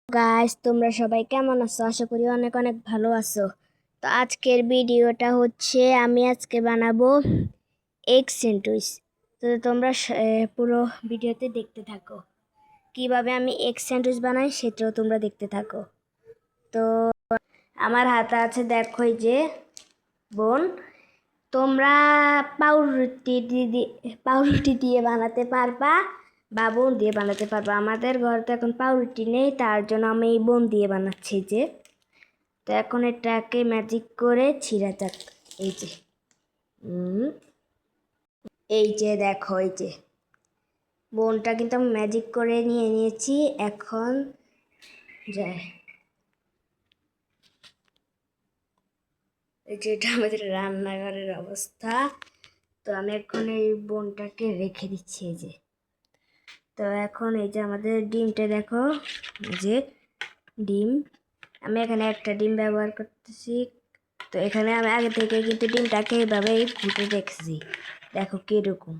Guys, তোমরা সবাই কেমন আছো? আশা করি অনেক অনেক ভালো আছো। তো আজকের ভিডিওটা হচ্ছে আমি আজকে বানাবো এগ স্যান্ডউইচ। তো তোমরা পুরো ভিডিওতে দেখতে থাকো। কিভাবে আমি এগ স্যান্ডউইচ বানাই সেটাও তোমরা দেখতে থাকো। তো আমার হাতে আছে, দেখো এই যে বোন। তোমরা পাউরুটি দিয়ে বানাতে পারবা বা বোন দিয়ে বানাতে পারবা। আমাদের ঘরে তো এখন পাউরুটি নেই, তার জন্য আমি এই বোন দিয়ে বানাচ্ছি। যে তো এখন এটাকে ম্যাজিক করে ছিঁড়া যাক। এই যে দেখো, এই যে বোনটা কিন্তু আমি ম্যাজিক করে নিয়েছি। এখন যায় এই যে এটা আমাদের রান্নাঘরের অবস্থা। তো আমি এখন এই বোনটাকে রেখে দিচ্ছি। এই যে তো এখন এই যে আমাদের ডিমটা দেখো, যে ডিম আমি এখানে একটা ডিম ব্যবহার করতেছি। তো এখানে আমি আগে থেকে কিন্তু ডিমটাকে এভাবেই ফুটে রেখেছি, দেখো কিরকম।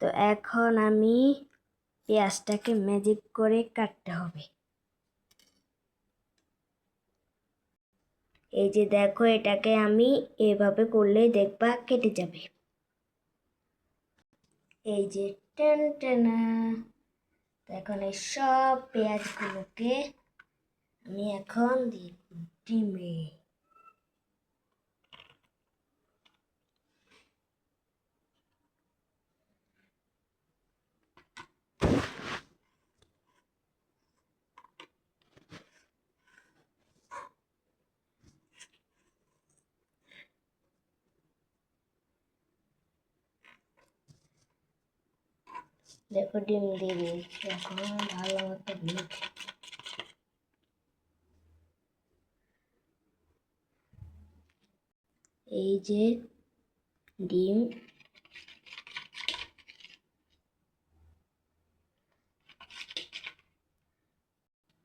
তো এখন আমি পেঁয়াজটাকে ম্যাজিক করে কাটতে হবে। এই যে দেখো, এটাকে আমি এভাবে করলেই দেখবা কেটে যাবে। এই যে টেন টেনা। এখন এই সব পেঁয়াজগুলোকে আমি এখন ডিমে দেখো ডিম দিয়ে দিয়েছি। এখন ভালো মতো এই যে ডিম,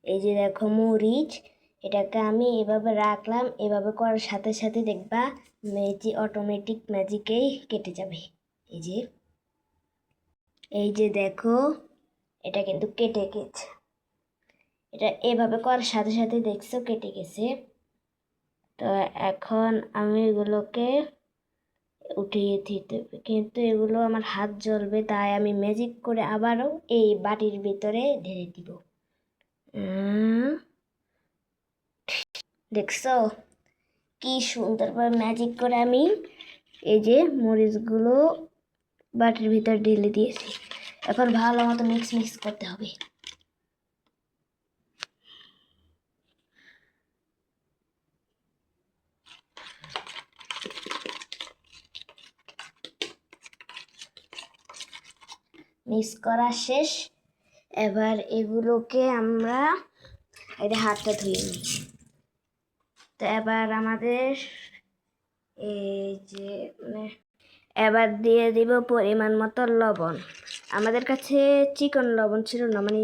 এই যে দেখো মরিচ, এটাকে আমি এভাবে রাখলাম। এভাবে করার সাথে সাথে দেখবা অটোমেটিক ম্যাজিকেই কেটে যাবে। এই যে দেখো, এটা কিন্তু কেটে গেছে। এটা এভাবে করার সাথে সাথে দেখছো কেটে গেছে। তো এখন আমি এগুলোকে উঠিয়ে দিতে হবে, কিন্তু এগুলো আমার হাত জ্বলবে, তাই আমি ম্যাজিক করে আবারও এই বাটির ভিতরে ঢেলে দিব। দেখছো কি সুন্দরভাবে ম্যাজিক করে আমি এই যে মরিচগুলো বাটির ভিতর ঢেলে দিয়েছি। এখন ভালো মতো মিক্স করতে হবে। মিক্স করা শেষ। এবার এগুলোকে আমরা হাতটা ধুয়ে নিই। তো এবার আমাদের এই যে এবার দিয়ে দিব পরিমাণ মতো লবণ। আমাদের কাছে চিকন লবণ ছিল না, মানে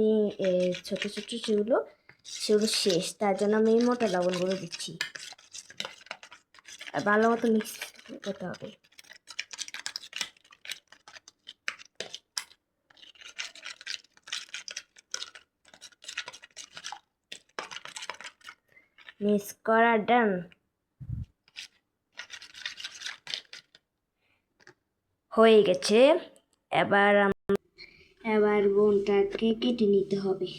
ছোট ছোট সেগুলো শেষ, তার জন্য আমি মোটা লবণগুলো দিচ্ছি। আর ভালো মতো মিক্স করতে হবে। মিক্স করা ডান। হয়ে গেছে। এবার বোনটাকে কেটে নিতে হবে।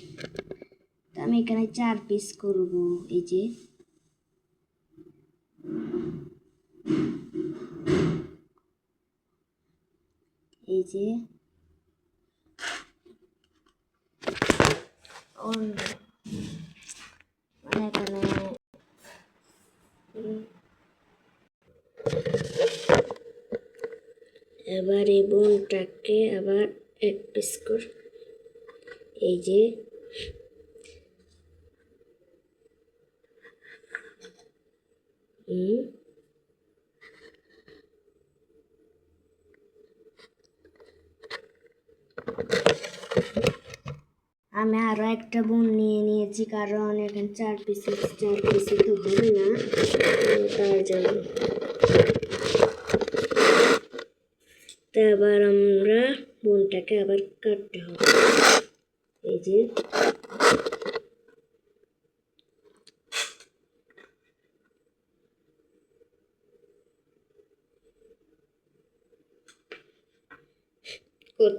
আমি এখানে 4 পিস করব। এই যে এই যে মানে এখানে এবার এই বোনটাকে আবার 1 পিস কর। এই যে আমি আরো একটা বোন নিয়ে নিয়েছি, কারণ এখানে 4 পিসে তো হবে না, তার জন্য। তো এবার আমরা বোনটাকে আবার কাটতে হবে। এই যে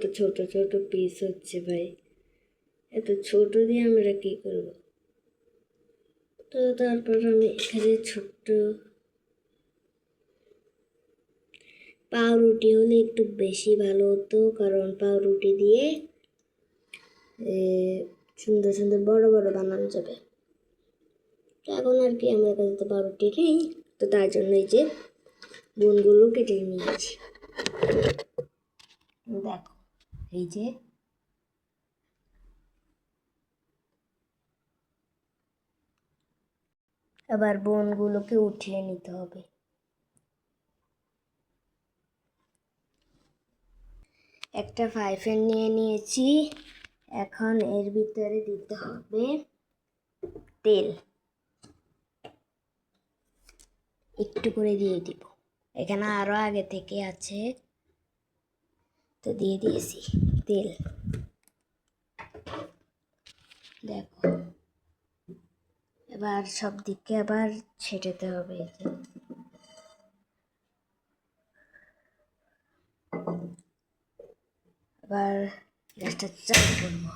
কত ছোট ছোট পিস হচ্ছে ভাই, এত ছোট দিয়ে আমরা কি করব। তো তারপর আমি এখানে ছোট্ট পাউরুটি হলে একটু বেশি ভালো হতো, কারণ পাউরুটি দিয়ে সুন্দর সুন্দর বড় বড় বানানো যাবে। এখন আর কি আমার কাছে তো পাউরুটি নেই, তো তার জন্য এই যে বোনগুলো কেটে নিয়েছি। দেখো এই যে আবার বোনগুলোকে উঠিয়ে নিতে হবে। একটা ফ্রাই প্যান নিয়ে নিয়েছি, এখন এর ভিতরে দিতে হবে তেল, একটু করে দিয়ে দিব। এখানে আরো আগে থেকে আছে, তো দিয়ে দিয়েছি তেল। দেখো এবার সব দিকে আবার ছেটাতে হবে। এবার গ্যাসটা চালু করবো।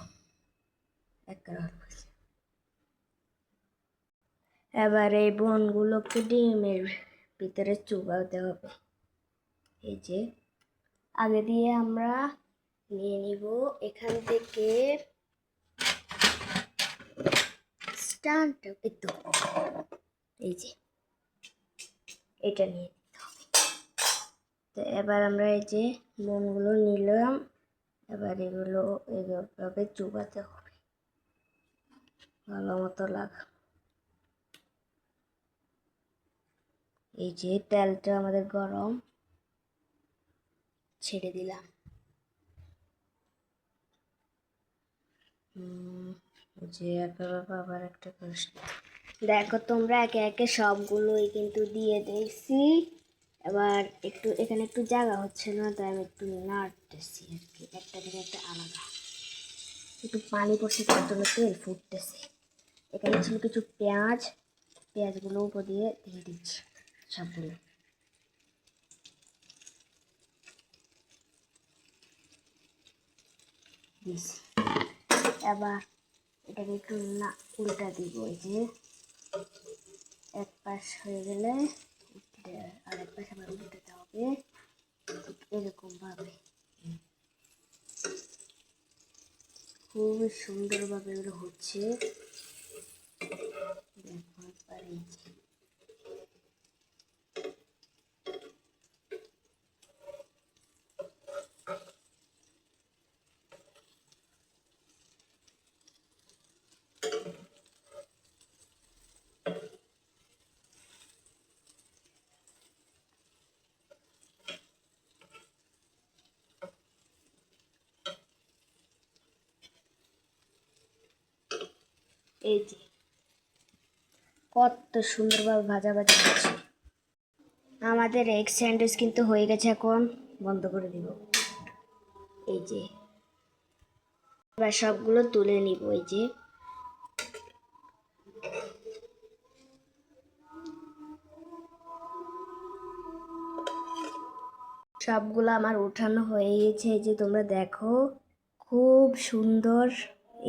এবার এই বোনগুলোকে ডিমের ভিতরে চুবাতে হবে। এই যে আগে দিয়ে আমরা নিয়ে নিব এখান থেকে স্টান্ট, এই যে এটা নিয়ে নিতে হবে। তো এবার আমরা এই যে বোনগুলো নিলাম, এবার এগুলো এইভাবে চুবাতে হবে ভালো মতো লাগা। এই যে তেলটা আমাদের গরম, ছেড়ে দিলাম। যে আবার একটা প্রশ্ন, দেখো তোমরা একে একে সবগুলোই কিন্তু দিয়ে দিয়েছি। এবার একটু এখানে একটু জায়গা হচ্ছে না, তাই আমি একটু নাড়তেছি আর কি, একটা থেকে একটা আলাদা। একটু পানি পড়ছে তার জন্য তেল ফুটতেছে। এখানে ছিল কিছু পেঁয়াজ, পেঁয়াজগুলো উপর দিয়ে দিচ্ছি সবগুলো। এবার এটাকে একটু না উল্টা দিব। এই যে এক পাশ হয়ে গেলে আর এক পাশ আবার উল্টাতে হবে, এরকম ভাবে খুবই সুন্দরভাবে এগুলো হচ্ছে। দেখো একবার এই যে এই যে কত সুন্দরভাবে ভাজা ভাজা হচ্ছে। আমাদের এগ স্যান্ডউইচ কিন্তু হয়ে গেছে, এখন বন্ধ করে দিব। এই যে এবার সবগুলো তুলে নিব। এই যে সবগুলো আমার উঠানো হয়ে গেছে। এই যে তোমরা দেখো খুব সুন্দর।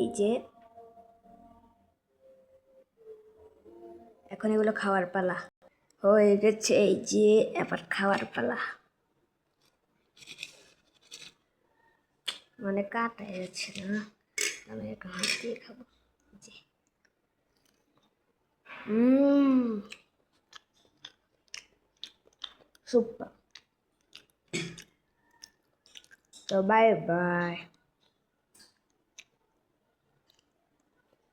এই যে এখন এগুলো খাওয়ার পালা হয়ে গেছে। এই যে এবার খাওয়ার পালা, মানে কাটা যাচ্ছে না, আমি এখন হাত দিয়ে খাবো। যে সুপার। তো বাই বাই।